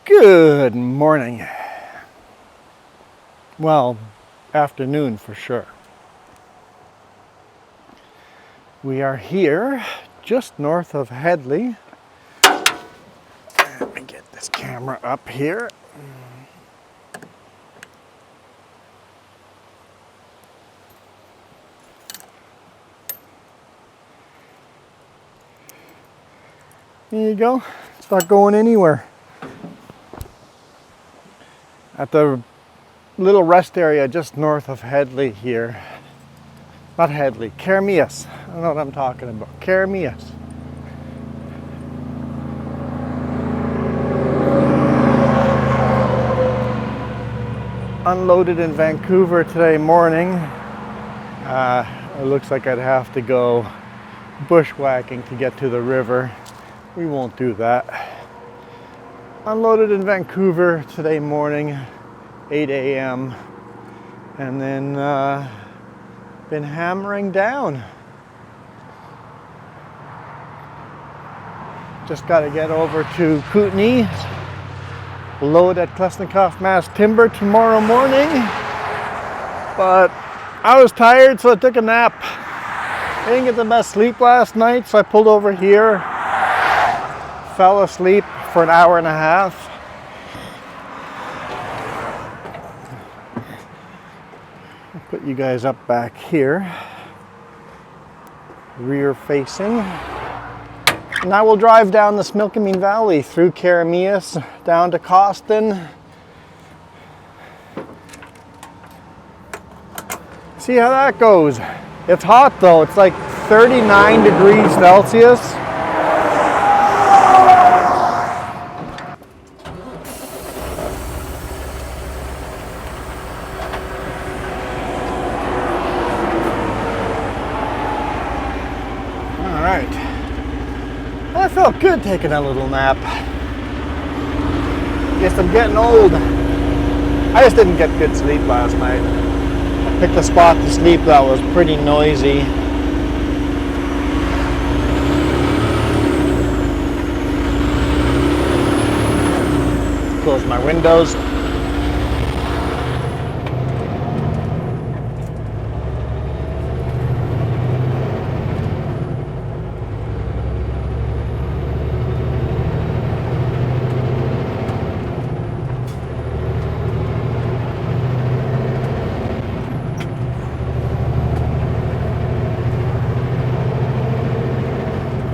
Good morning. Well, afternoon for sure. We are here just north of Headley. Let me get this camera up here. There you go. It's not going anywhere. At the little rest area just north of Headley here. Not Headley, Keremeos. I don't know what I'm talking about. Keremeos. Unloaded in Vancouver today morning. It looks like I'd have to go bushwhacking to get to the river. We won't do that. Unloaded in Vancouver today morning, 8 a.m. and then been hammering down. Just got to get over to Kootenay, load at Klesnikoff Mass Timber tomorrow morning. But I was tired, so I took a nap. I didn't get the best sleep last night, so I pulled over here, fell asleep for an hour and a half. I'll put you guys up back here, rear facing. Now we'll drive down the Smilkameen Valley through Keremeos down to Coston. See how that goes. It's hot though, it's like 39 degrees Celsius. I felt good taking a little nap. Guess I'm getting old. I just didn't get good sleep last night. I picked a spot to sleep that was pretty noisy. Close my windows.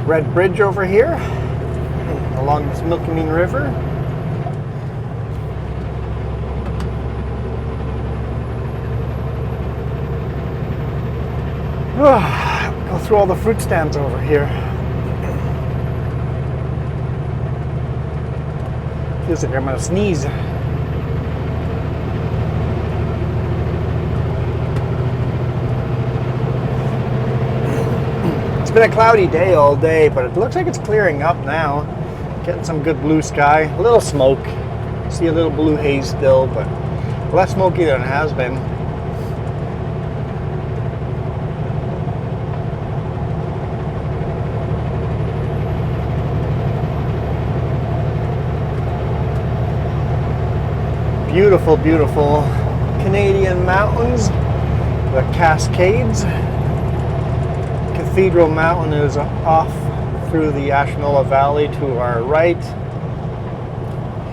Red Bridge over here, along the Smilkameen River. Go through all the fruit stands over here. Feels like I'm gonna sneeze. It's been a cloudy day all day, but it looks like it's clearing up now. Getting some good blue sky. A little smoke. See a little blue haze still, but less smoky than it has been. Beautiful, beautiful Canadian mountains. The Cascades. Cathedral Mountain is off through the Ashenola Valley to our right.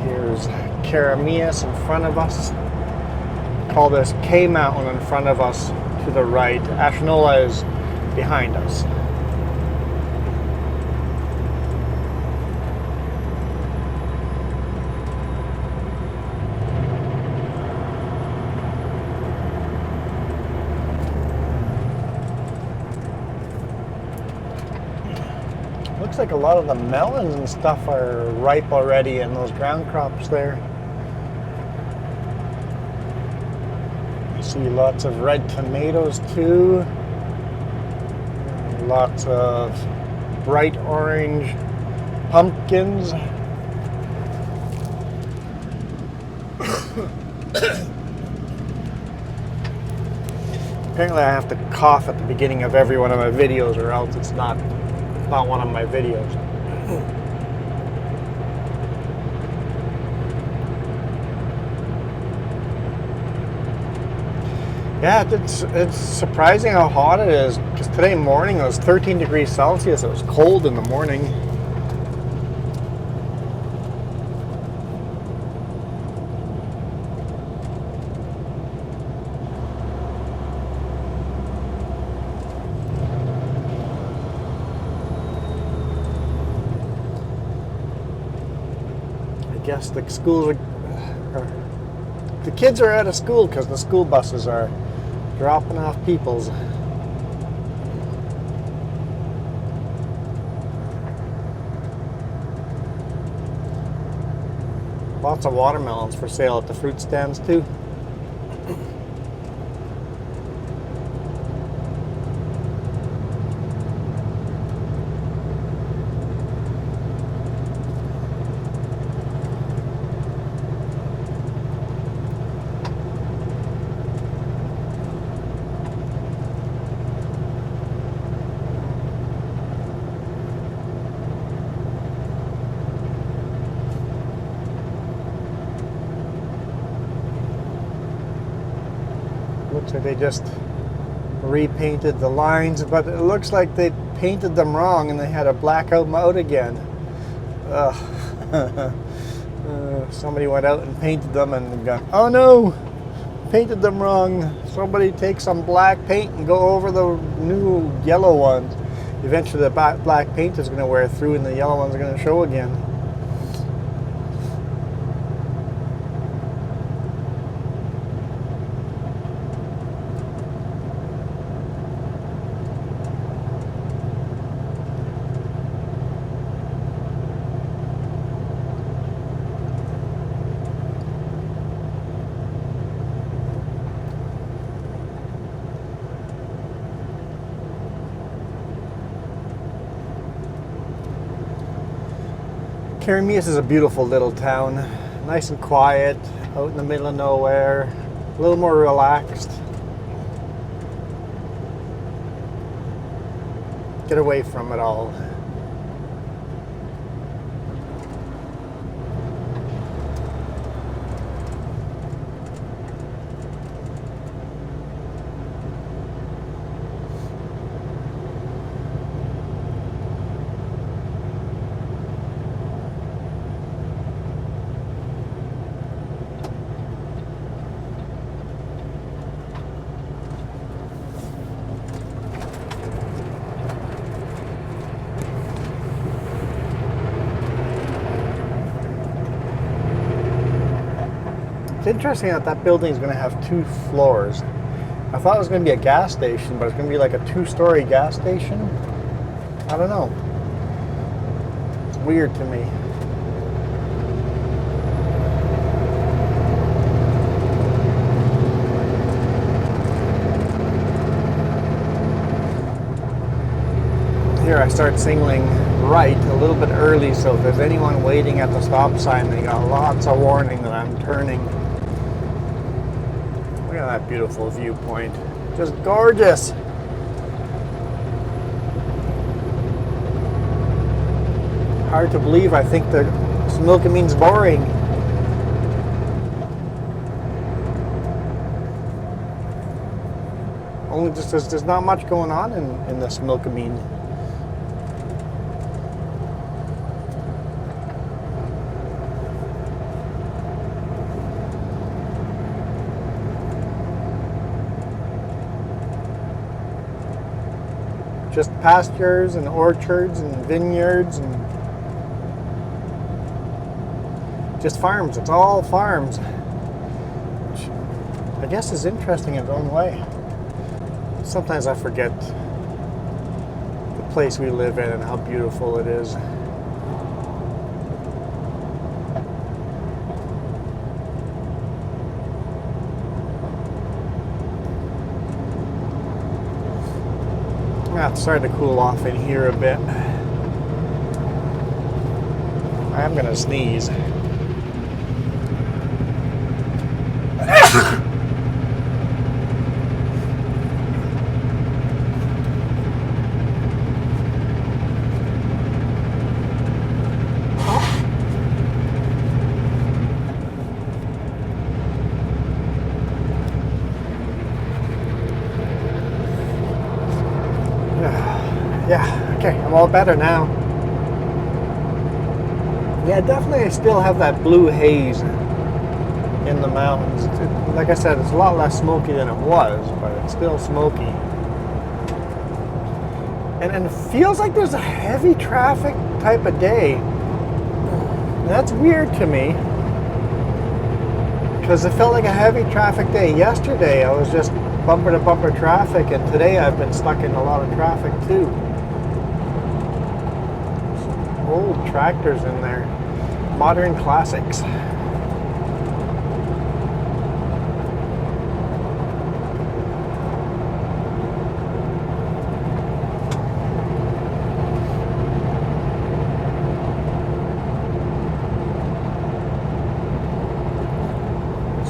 Here's Keremeos in front of us. Call this K Mountain in front of us to the right. Ashenola is behind us. Looks like a lot of the melons and stuff are ripe already in those ground crops there. I see lots of red tomatoes too. Lots of bright orange pumpkins. Apparently I have to cough at the beginning of every one of my videos or else it's not one of my videos. Yeah, it's surprising how hot it is, because today morning it was 13 degrees Celsius. It was cold in the morning. I guess the schools the kids are out of school because the school buses are dropping off peoples. Lots of watermelons for sale at the fruit stands too. Looks like they just repainted the lines, but it looks like they painted them wrong and they had a blackout mode again. Somebody went out and painted them and got, oh no, painted them wrong. Somebody take some black paint and go over the new yellow ones. Eventually the black paint is going to wear through and the yellow ones are going to show again. Keremeos is a beautiful little town, nice and quiet, out in the middle of nowhere, a little more relaxed. Get away from it all. It's interesting that that building is going to have 2 floors. I thought it was going to be a gas station, but it's going to be like a 2-story gas station. I don't know. It's weird to me. Here I start signaling right a little bit early, so if there's anyone waiting at the stop sign, they got lots of warning that I'm turning. Look at that beautiful viewpoint. Just gorgeous. Hard to believe. I think the Smilkameen's boring. Only just there's not much going on in the Smilkameen. Just pastures and orchards and vineyards and just farms. It's all farms, which I guess is interesting in its own way. Sometimes I forget the place we live in and how beautiful it is. It's starting to cool off in here a bit. I'm gonna sneeze. Well, better now. Yeah, definitely I still have that blue haze in the mountains. Like I said, it's a lot less smoky than it was, but it's still smoky. And it feels like there's a heavy traffic type of day. And that's weird to me, because it felt like a heavy traffic day. Yesterday I was just bumper to bumper traffic, and today I've been stuck in a lot of traffic too. Old tractors in there. Modern classics.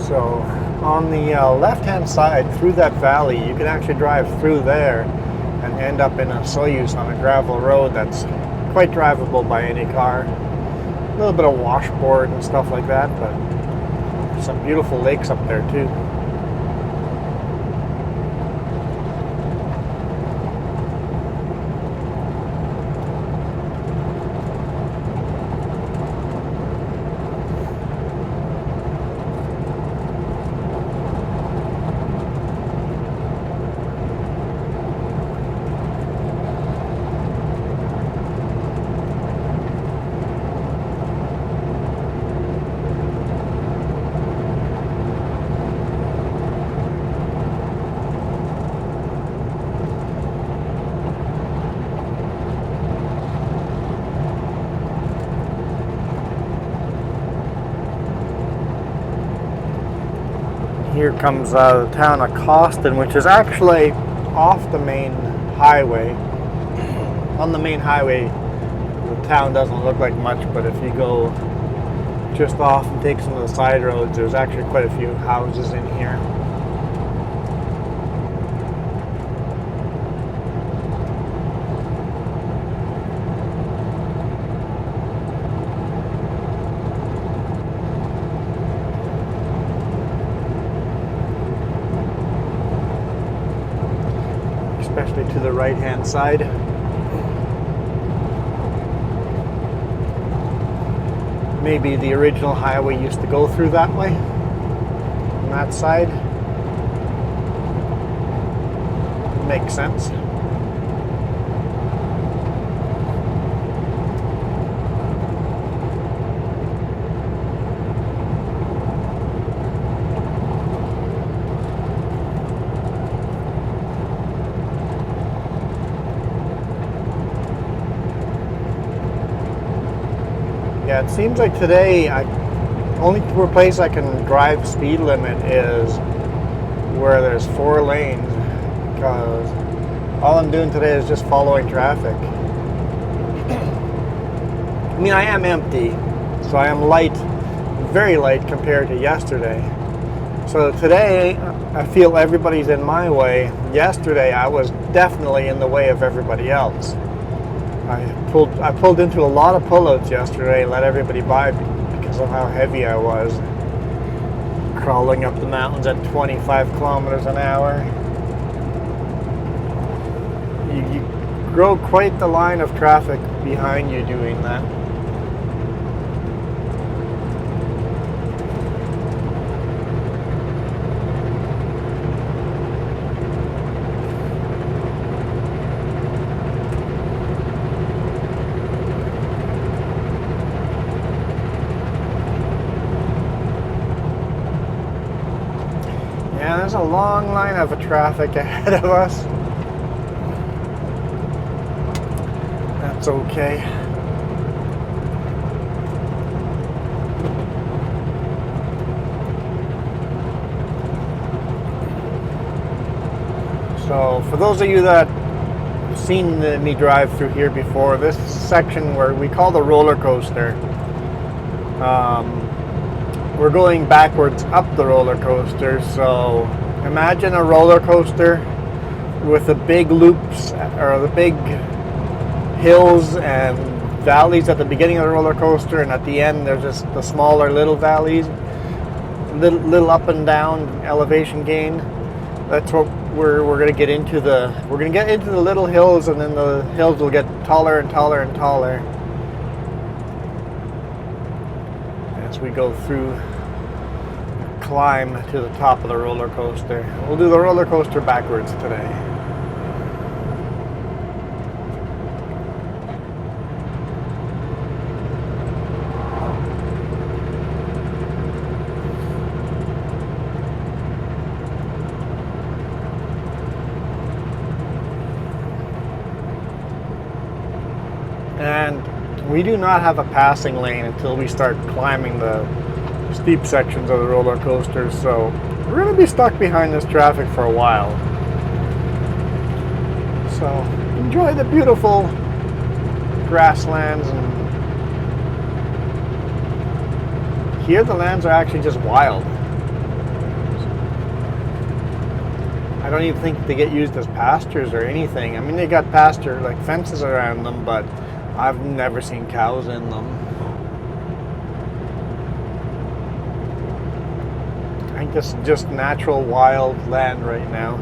So on the left-hand side through that valley, you can actually drive through there and end up in Osoyoos on a gravel road that's quite drivable by any car. A little bit of washboard and stuff like that, but some beautiful lakes up there too. Here comes the town of Costin, which is actually off the main highway. On the main highway, the town doesn't look like much, but if you go just off and take some of the side roads, there's actually quite a few houses in here. Especially to the right-hand side. Maybe the original highway used to go through that way, on that side. Makes sense. Yeah, it seems like today, only place I can drive speed limit is where there's 4 lanes, because all I'm doing today is just following traffic. I mean, I am empty, so I am light, very light compared to yesterday. So today, I feel everybody's in my way. Yesterday, I was definitely in the way of everybody else. I pulled into a lot of pullouts yesterday and let everybody by because of how heavy I was. Crawling up the mountains at 25 kilometers an hour. You grow quite the line of traffic behind you doing that. Yeah, there's a long line of traffic ahead of us. That's okay. So, for those of you that have seen me drive through here before, this section where we call the roller coaster, we're going backwards up the roller coaster. So imagine a roller coaster with the big loops or the big hills and valleys at the beginning of the roller coaster, and at the end there's just the smaller little valleys, little up and down elevation gain. That's what we're gonna get into the little hills, and then the hills will get taller and taller and taller as we go through climb to the top of the roller coaster. We'll do the roller coaster backwards today. And we do not have a passing lane until we start climbing the steep sections of the roller coasters, so we're going to be stuck behind this traffic for a while. So enjoy the beautiful grasslands, and here the lands are actually just wild. I don't even think they get used as pastures or anything. I mean, they got pasture, like fences around them, but I've never seen cows in them. I think this is just natural wild land right now.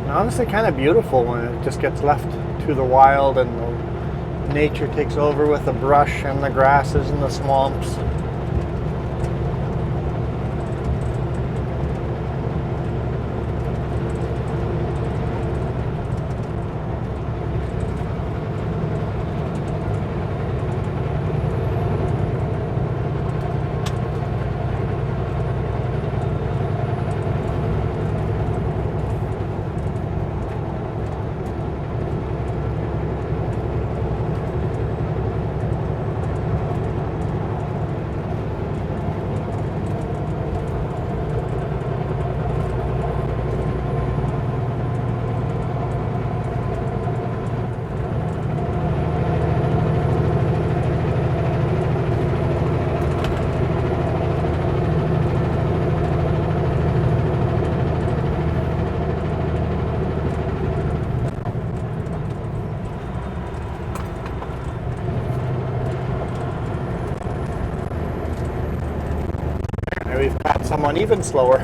And honestly, kind of beautiful when it just gets left to the wild and the nature takes over with the brush and the grasses and the swamps. We've got someone even slower.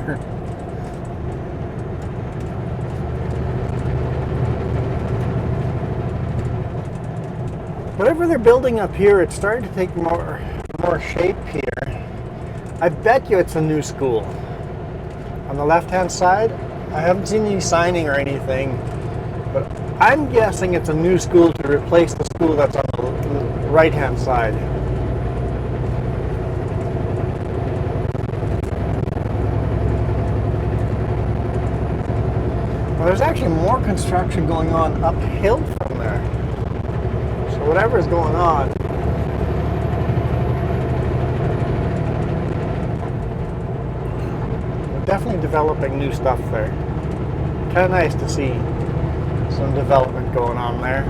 Whatever they're building up here, it's starting to take more shape here. I bet you it's a new school. On the left-hand side, I haven't seen any signing or anything, but I'm guessing it's a new school to replace the school that's on the right-hand side. There's actually more construction going on uphill from there. So whatever is going on, we're definitely developing new stuff there. Kind of nice to see some development going on there.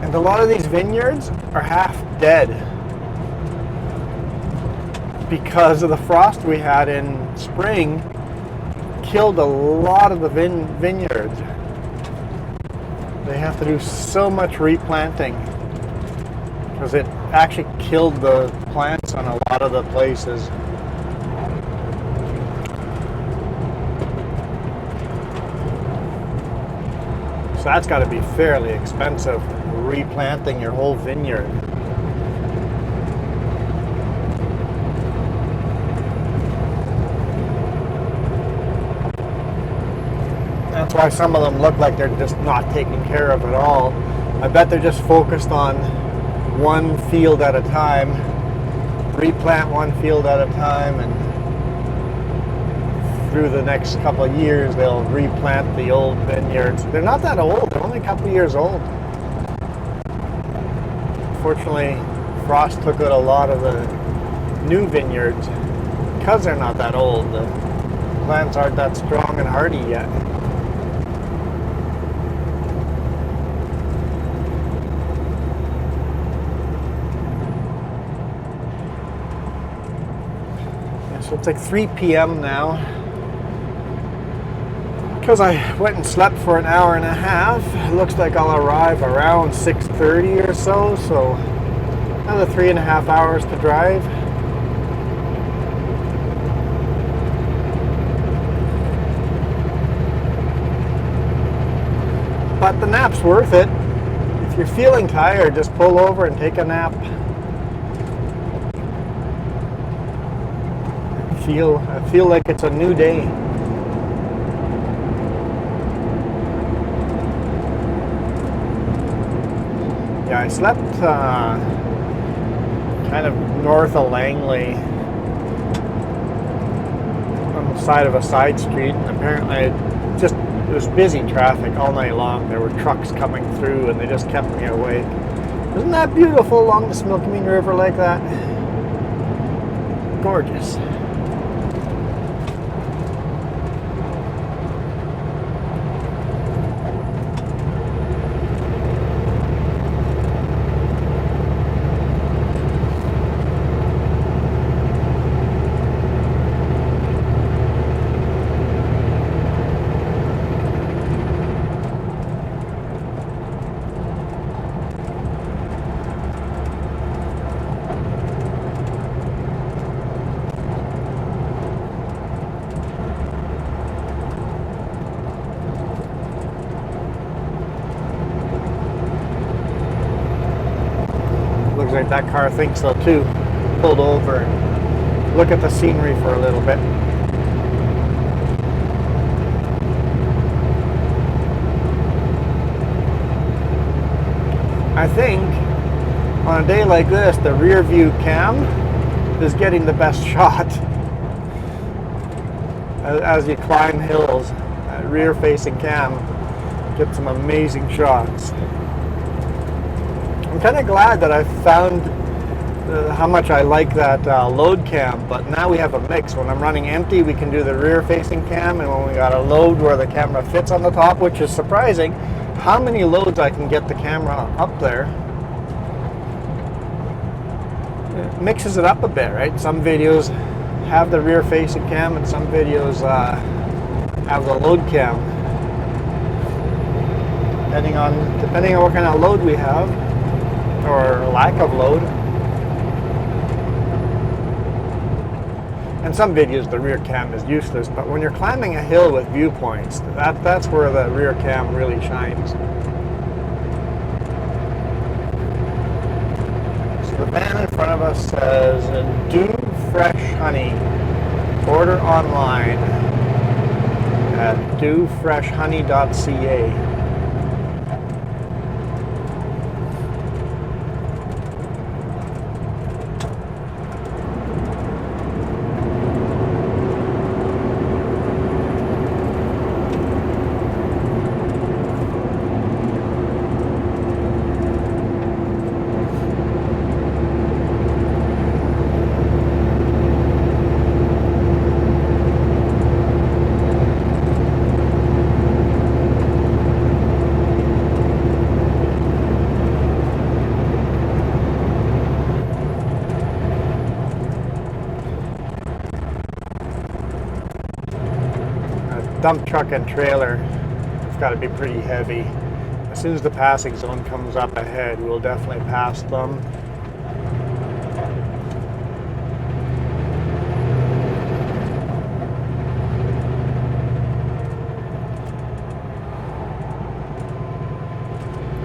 A lot of these vineyards are half dead because of the frost we had in spring. Killed a lot of the vineyards. They have to do so much replanting because it actually killed the plants on a lot of the places. So that's got to be fairly expensive, replanting your whole vineyard. That's why some of them look like they're just not taken care of at all. I bet they're just focused on one field at a time, replant one field at a time, and through the next couple of years, they'll replant the old vineyards. They're not that old. They're only a couple of years old. Fortunately, frost took out a lot of the new vineyards. Because they're not that old, the plants aren't that strong and hardy yet. So it's like 3 p.m. now. Because I went and slept for an hour and a half, it looks like I'll arrive around 6:30 or so. So another 3.5 hours to drive. But the nap's worth it. If you're feeling tired, just pull over and take a nap. I feel like it's a new day. Yeah, I slept kind of north of Langley on the side of a side street, and apparently it was busy traffic all night long. There were trucks coming through and they just kept me awake. Isn't that beautiful along the Snoqualmie River like that? Gorgeous. Looks like that car thinks so too. Pulled over and look at the scenery for a little bit. I think on a day like this, the rear view cam is getting the best shot. As you climb hills, that rear facing cam gets some amazing shots. I'm kind of glad that I found how much I like that load cam, but now we have a mix. When I'm running empty, we can do the rear facing cam, and when we got a load where the camera fits on the top, which is surprising how many loads I can get the camera up there. It mixes it up a bit, right? Some videos have the rear facing cam and some videos have the load cam. Depending on what kind of load we have, or lack of load. In some videos the rear cam is useless, but when you're climbing a hill with viewpoints, that's where the rear cam really shines. So the van in front of us says, "Do fresh honey. Order online at dofreshhoney.ca." Dump truck and trailer, it's got to be pretty heavy. As soon as the passing zone comes up ahead, we'll definitely pass them.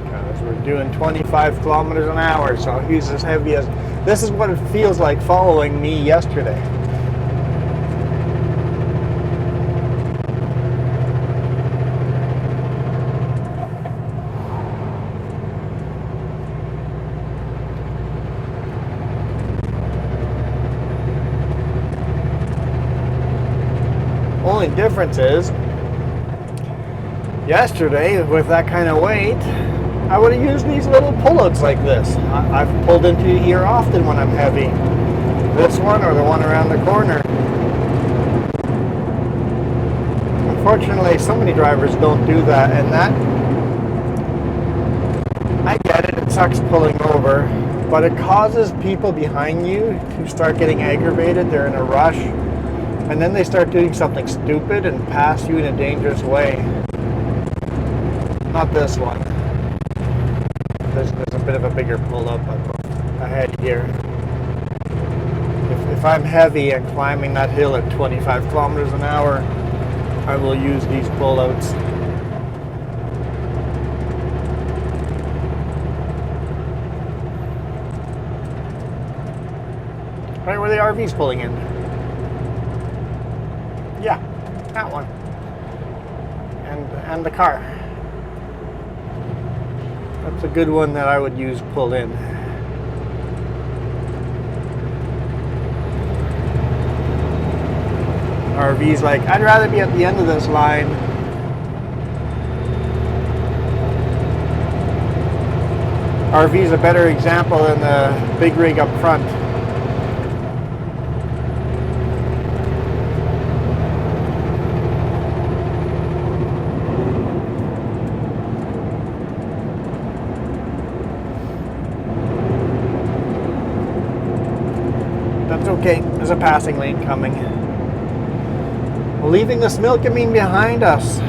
Because we're doing 25 kilometers an hour, so he's as heavy as... This is what it feels like following me yesterday. only difference is, yesterday, with that kind of weight, I would have used these little pullouts like this. I've pulled into here often when I'm heavy. This one or the one around the corner. Unfortunately, so many drivers don't do that, and that, I get it, it sucks pulling over, but it causes people behind you to start getting aggravated. They're in a rush, and then they start doing something stupid and pass you in a dangerous way. Not this one. There's a bit of a bigger pull-up ahead here. If I'm heavy and climbing that hill at 25 kilometers an hour, I will use these pull-outs. Right where the RV's pulling in. Yeah, that one. And the car. That's a good one that I would use pull in. RV's like, I'd rather be at the end of this line. RV's a better example than the big rig up front. That's okay, there's a passing lane coming. Leaving the Smilkameen behind us.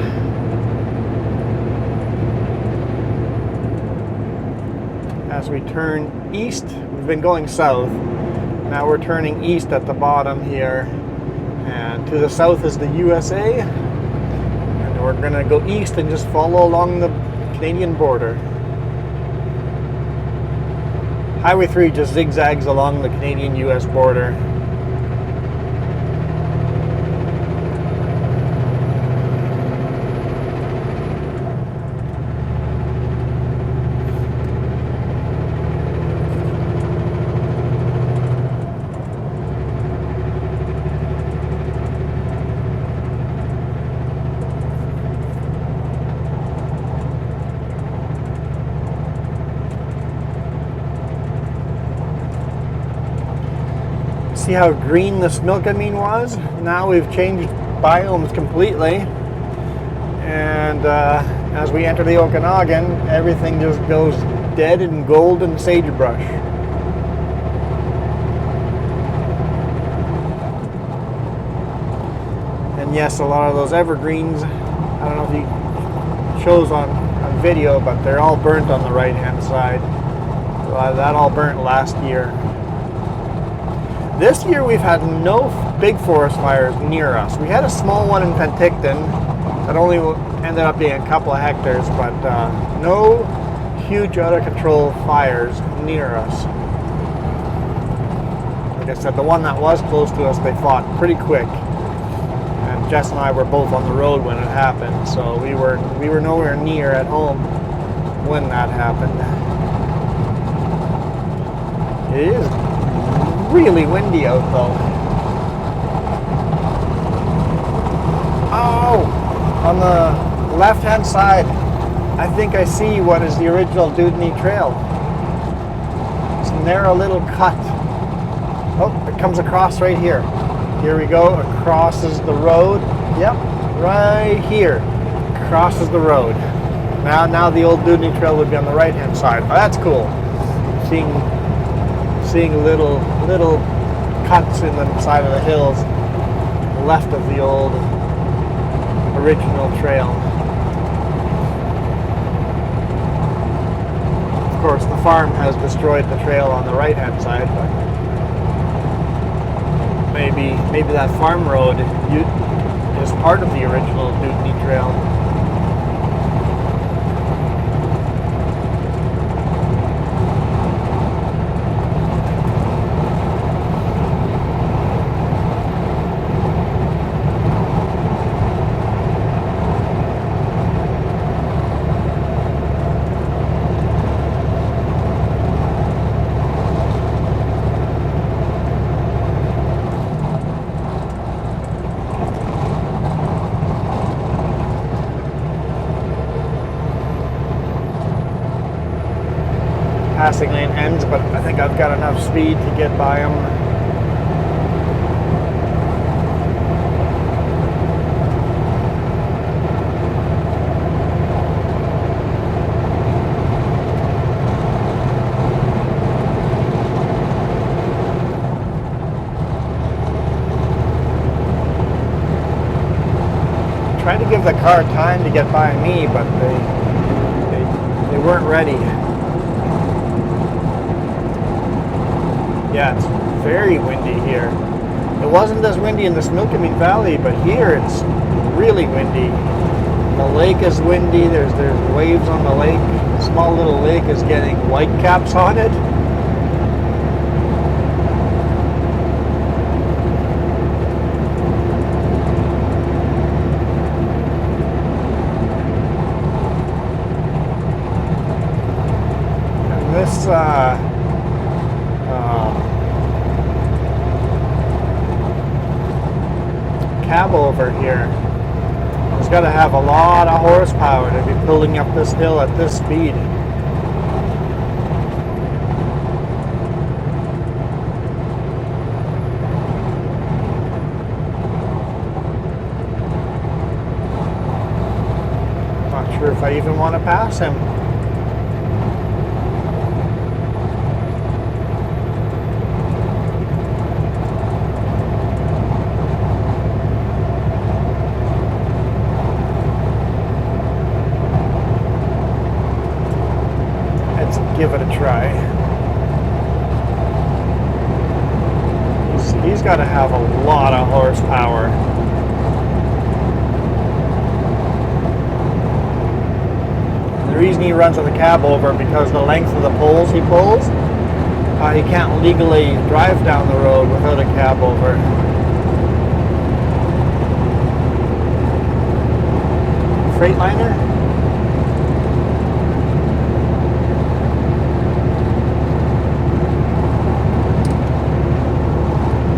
As we turn east, we've been going south. Now we're turning east at the bottom here. And to the south is the USA. And we're going to go east and just follow along the Canadian border. Highway 3 just zigzags along the Canadian-US border. See how green the Smilkameen was? Now we've changed biomes completely, and as we enter the Okanagan, everything just goes dead and golden sagebrush. And yes, a lot of those evergreens, I don't know if you shows on video, but they're all burnt on the right hand side. That all burnt last year. This year we've had no big forest fires near us. We had a small one in Penticton that only ended up being a couple of hectares, but no huge out of control fires near us. Like I said, the one that was close to us, they fought pretty quick. And Jess and I were both on the road when it happened, so we were nowhere near at home when that happened. It is really windy out though. Oh, on the left hand side, I think I see what is the original Dudney Trail. It's a narrow little cut. Oh, it comes across right here. Here we go, it crosses the road. Yep, right here, crosses the road. Now the old Dudney Trail would be on the right hand side. Oh, that's cool. Seeing little cuts in the side of the hills left of the old original trail. Of course, the farm has destroyed the trail on the right hand side, but maybe that farm road is part of the original Dudney Trail. I've got enough speed to get by them. Trying to give the car time to get by me, but they weren't ready. Yeah, it's very windy here. It wasn't as windy in the Snoqualmie Valley, but here it's really windy. The lake is windy. There's waves on the lake. A small little lake is getting white caps on it. This cab over here has got to have a lot of horsepower to be pulling up this hill at this speed. Not sure if I even want to pass him. Give it a try. He's got to have a lot of horsepower. And the reason he runs with the cab over because the length of the poles he pulls, he can't legally drive down the road without a cab over. Freightliner?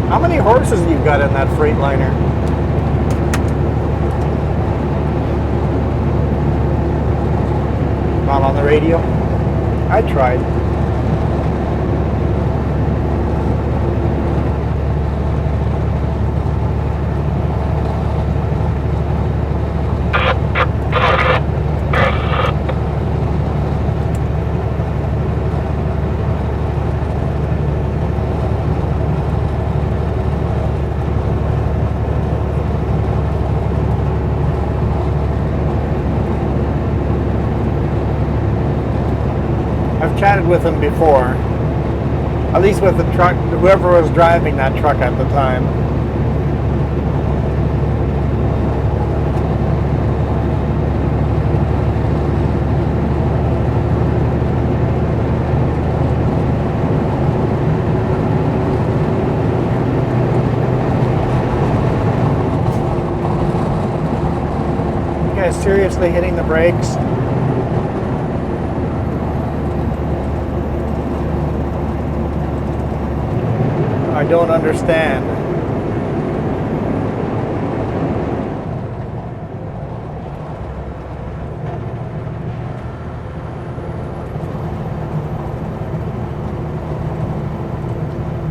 How many horses have you got in that Freightliner? Not on the radio? I tried. Chatted with him before, at least with the truck, whoever was driving that truck at the time. You guys seriously hitting the brakes? I don't understand.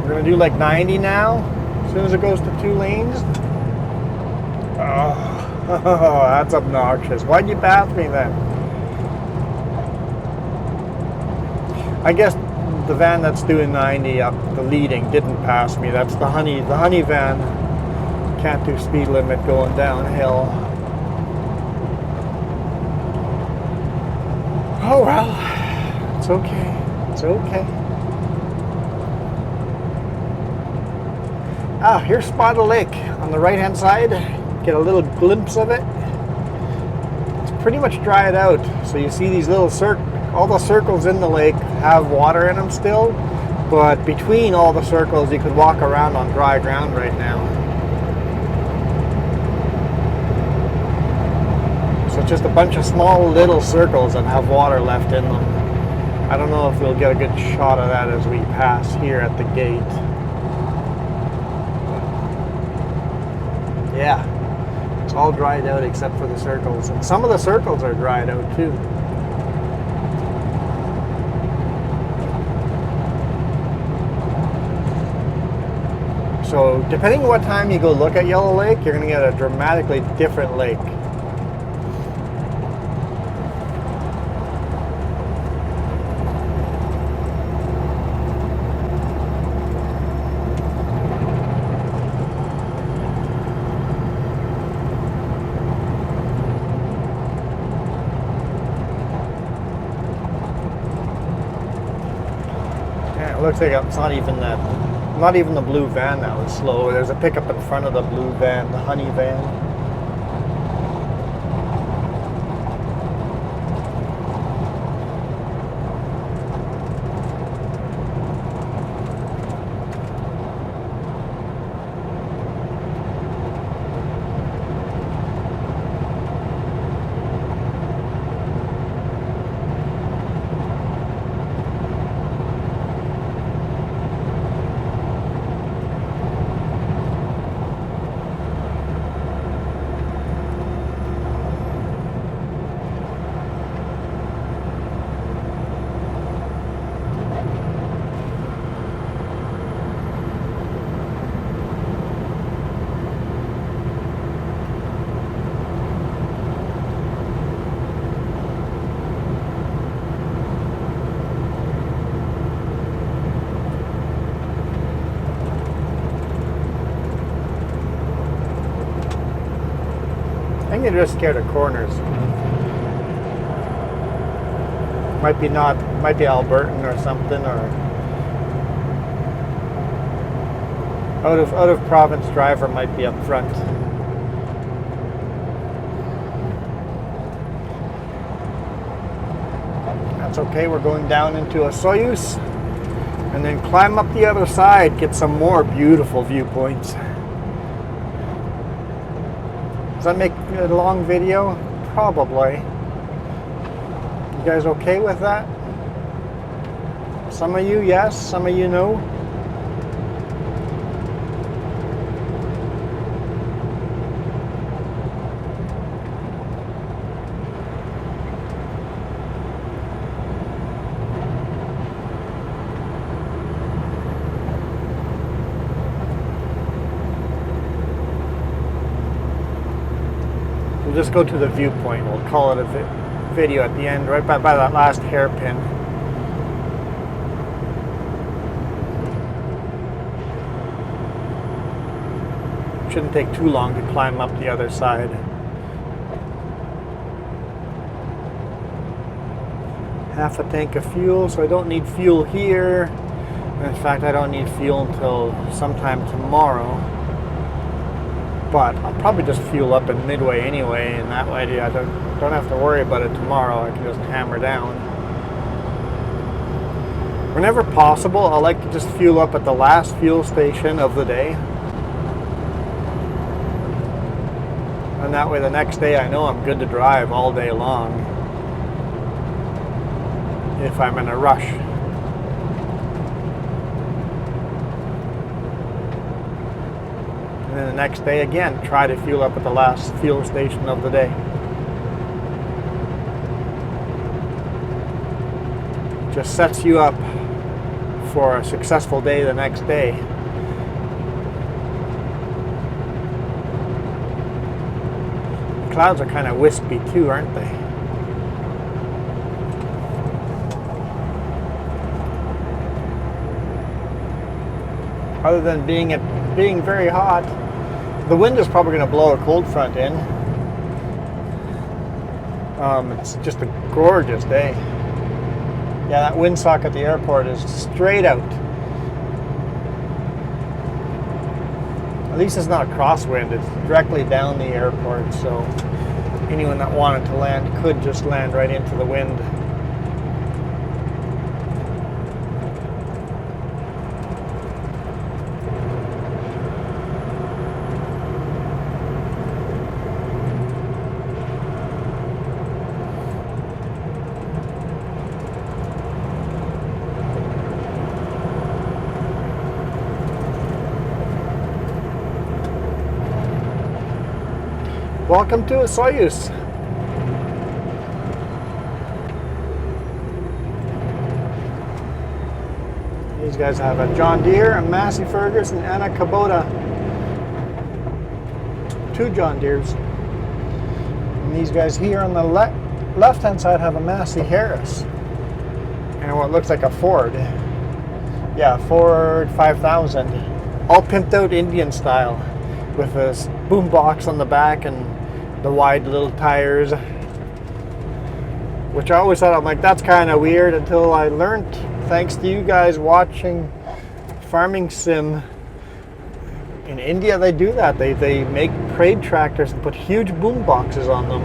We're going to do like 90 now, as soon as it goes to 2 lanes. Oh, that's obnoxious. Why'd you pass me then? I guess the van that's doing 90 up the leading didn't pass me. That's the honey van. Can't do speed limit going downhill. Oh well, it's okay. It's okay. Ah, here's Spotted Lake on the right hand side. Get a little glimpse of it. It's pretty much dried out. So you see these little all the circles in the lake have water in them still, but between all the circles you could walk around on dry ground right now. So it's just a bunch of small little circles that have water left in them. I don't know if we'll get a good shot of that as we pass here at the gate. Yeah, it's all dried out except for the circles, and some of the circles are dried out too. So depending on what time you go look at Yellow Lake, you're going to get a dramatically different lake. Yeah, it looks like it's not even the blue van that was slow. There's a pickup in front of the blue van, the honey van. I think they're just scared of corners. Might be Albertan or something, or out of province driver might be up front. That's okay. We're going down into Osoyoos and then climb up the other side, get some more beautiful viewpoints. Does that make a long video? Probably. You guys okay with that? Some of you yes, some of you no. We'll just go to the viewpoint. We'll call it a video at the end, right by that last hairpin. Shouldn't take too long to climb up the other side. Half a tank of fuel, so I don't need fuel here. In fact, I don't need fuel until sometime tomorrow. But I'll probably just fuel up in Midway anyway, and that way I don't have to worry about it tomorrow. I can just hammer down. Whenever possible, I like to just fuel up at the last fuel station of the day. And that way the next day I know I'm good to drive all day long if I'm in a rush. And then the next day again, try to fuel up at the last fuel station of the day. Just sets you up for a successful day the next day. The clouds are kind of wispy too, aren't they? Other than being very hot, the wind is probably going to blow a cold front in. It's just a gorgeous day. Yeah, that windsock at the airport is straight out. At least it's not a crosswind, it's directly down the airport, so anyone that wanted to land could just land right into the wind. Welcome to Osoyoos. These guys have a John Deere, a Massey Ferguson, and a Kubota. 2 John Deeres. And these guys here on the left-hand side have a Massey Harris. And what looks like a Ford. Yeah, Ford 5000. All pimped out Indian style. With this boom box on the back and the wide little tires. Which I always thought, I'm like, that's kind of weird, until I learned, thanks to you guys watching Farming Sim. In India, they do that. They make parade tractors and put huge boom boxes on them.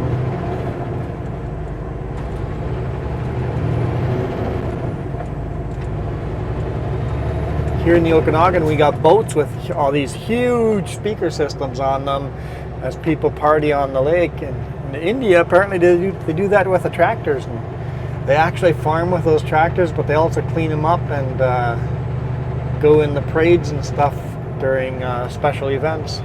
Here in the Okanagan, we got boats with all these huge speaker systems on them as people party on the lake. And in India, apparently they do that with the tractors. And they actually farm with those tractors, but they also clean them up and go in the parades and stuff during special events.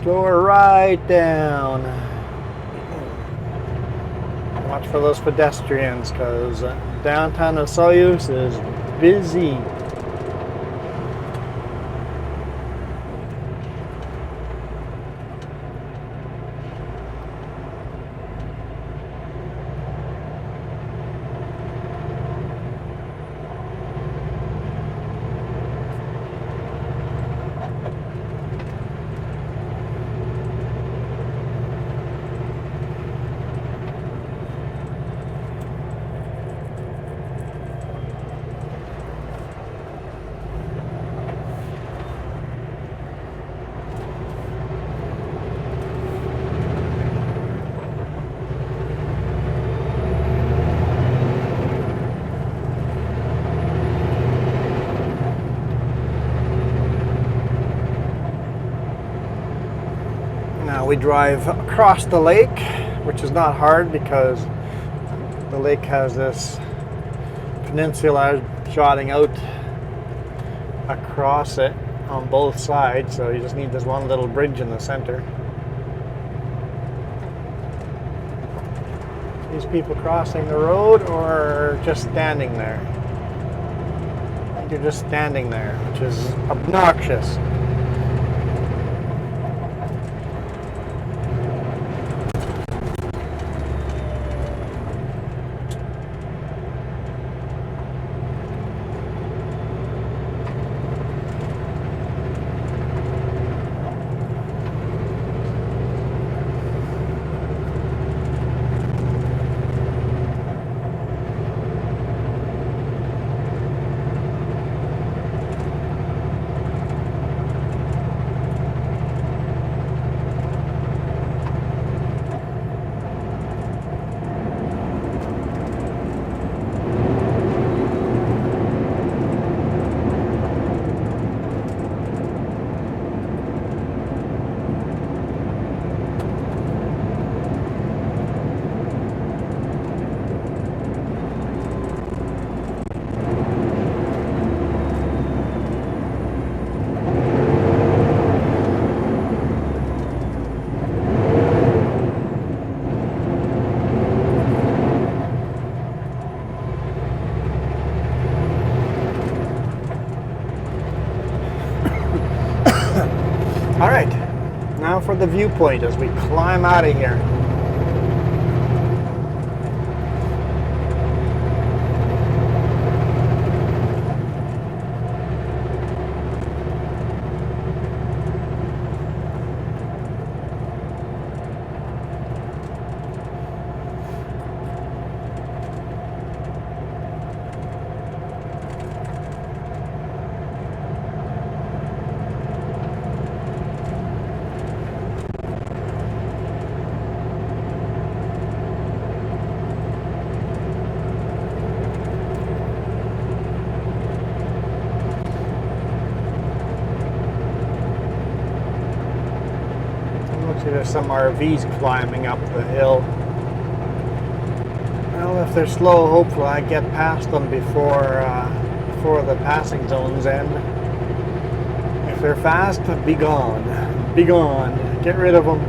Slow her right down. Watch for those pedestrians, because downtown Osoyoos is busy. We drive across the lake, which is not hard because the lake has this peninsula jutting out across it on both sides, so you just need this one little bridge in the center. These people crossing the road or just standing there? I think they're just standing there, which is obnoxious. All right, now for the viewpoint as we climb out of here. See, there's some RVs climbing up the hill. Well, if they're slow, hopefully I get past them before the passing zones end. If they're fast, be gone. Be gone. Get rid of them.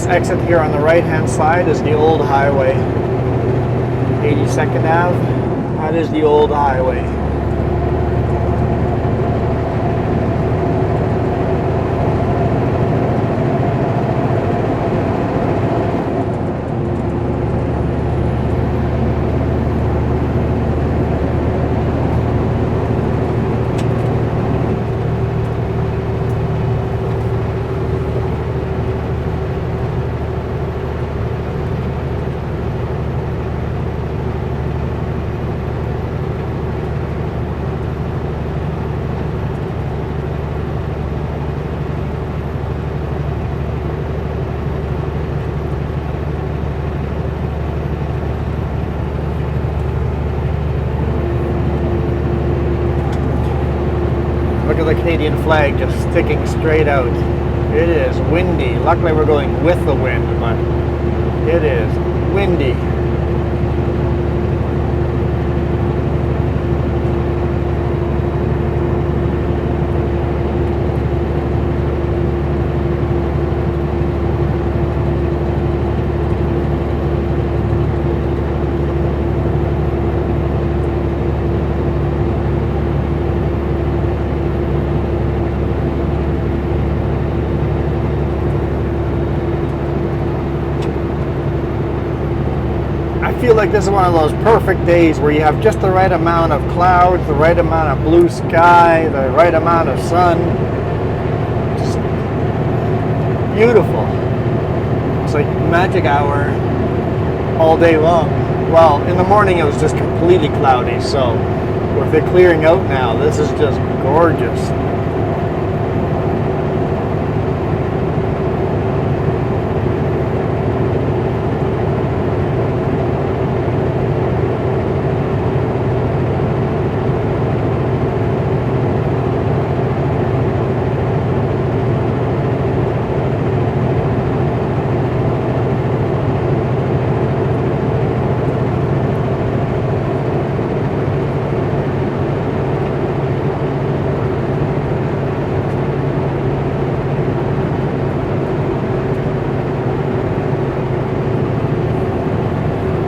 Exit here on the right hand side is the old highway, 82nd Ave. That is the old highway. Look at the Canadian flag just sticking straight out. It is windy. Luckily we're going with the wind, but it is windy. I feel like this is one of those perfect days where you have just the right amount of clouds, the right amount of blue sky, the right amount of sun. Just beautiful. It's like magic hour all day long. Well, in the morning it was just completely cloudy, so with it clearing out now, this is just gorgeous.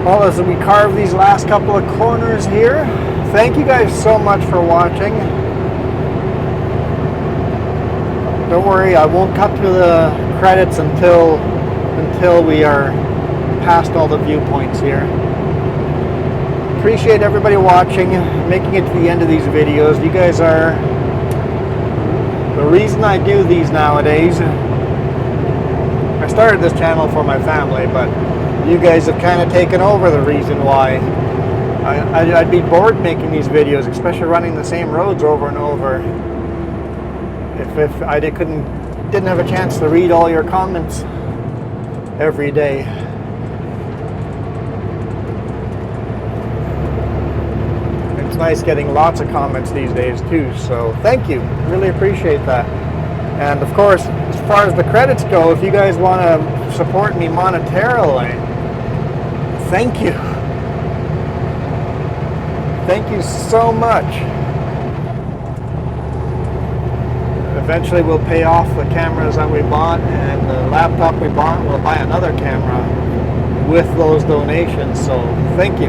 Well, as we carve these last couple of corners here, thank you guys so much for watching. Don't worry, I won't cut to the credits until we are past all the viewpoints here. Appreciate everybody watching, making it to the end of these videos. You guys are the reason I do these nowadays. I started this channel for my family, but you guys have kind of taken over the reason why. I'd be bored making these videos, especially running the same roads over and over, if I didn't have a chance to read all your comments every day. It's nice getting lots of comments these days too, so thank you, really appreciate that. And of course, as far as the credits go, if you guys want to support me monetarily, thank you. Thank you so much. Eventually we'll pay off the cameras that we bought, and the laptop we bought, we'll buy another camera with those donations, so thank you.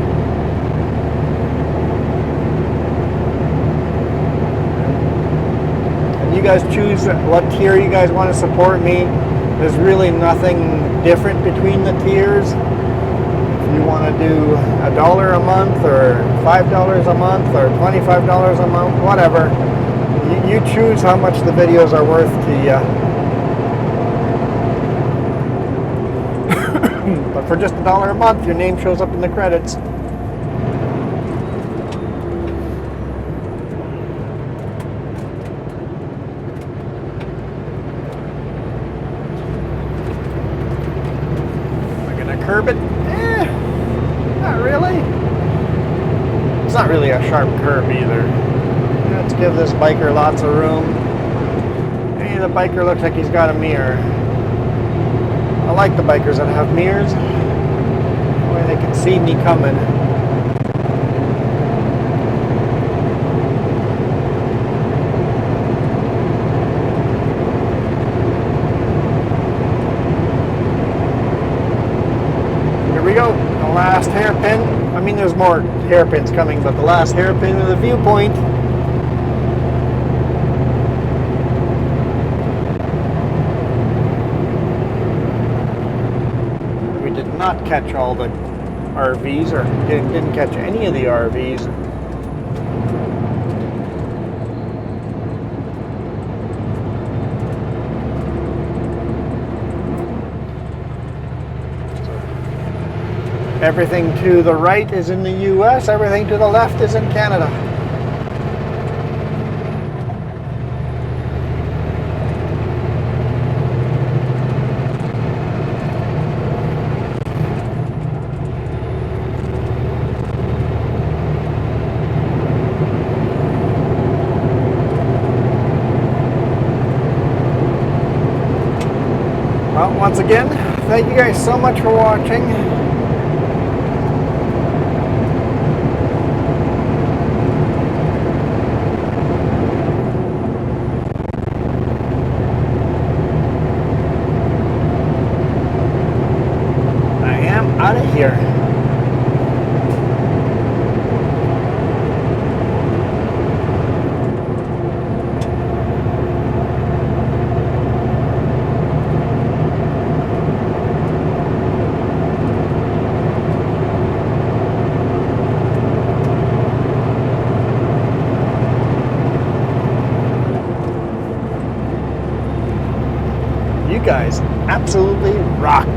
And you guys choose what tier you guys want to support me. There's really nothing different between the tiers. You want to do $1 a month or $5 a month or $25 a month, whatever. You choose how much the videos are worth to you. But for just $1 a month, your name shows up in the credits. Am I gonna curb it? Not really. It's not really a sharp curb either. Let's give this biker lots of room. Hey, the biker looks like he's got a mirror. I like the bikers that have mirrors. That way they can see me coming. Here we go. The last hairpin. I mean, there's more hairpins coming, but the last hairpin of the viewpoint. Not catch all the RVs, or didn't catch any of the RVs. Everything to the right is in the US, everything to the left is in Canada. Well, once again, thank you guys so much for watching. I am out of here. You guys absolutely rock.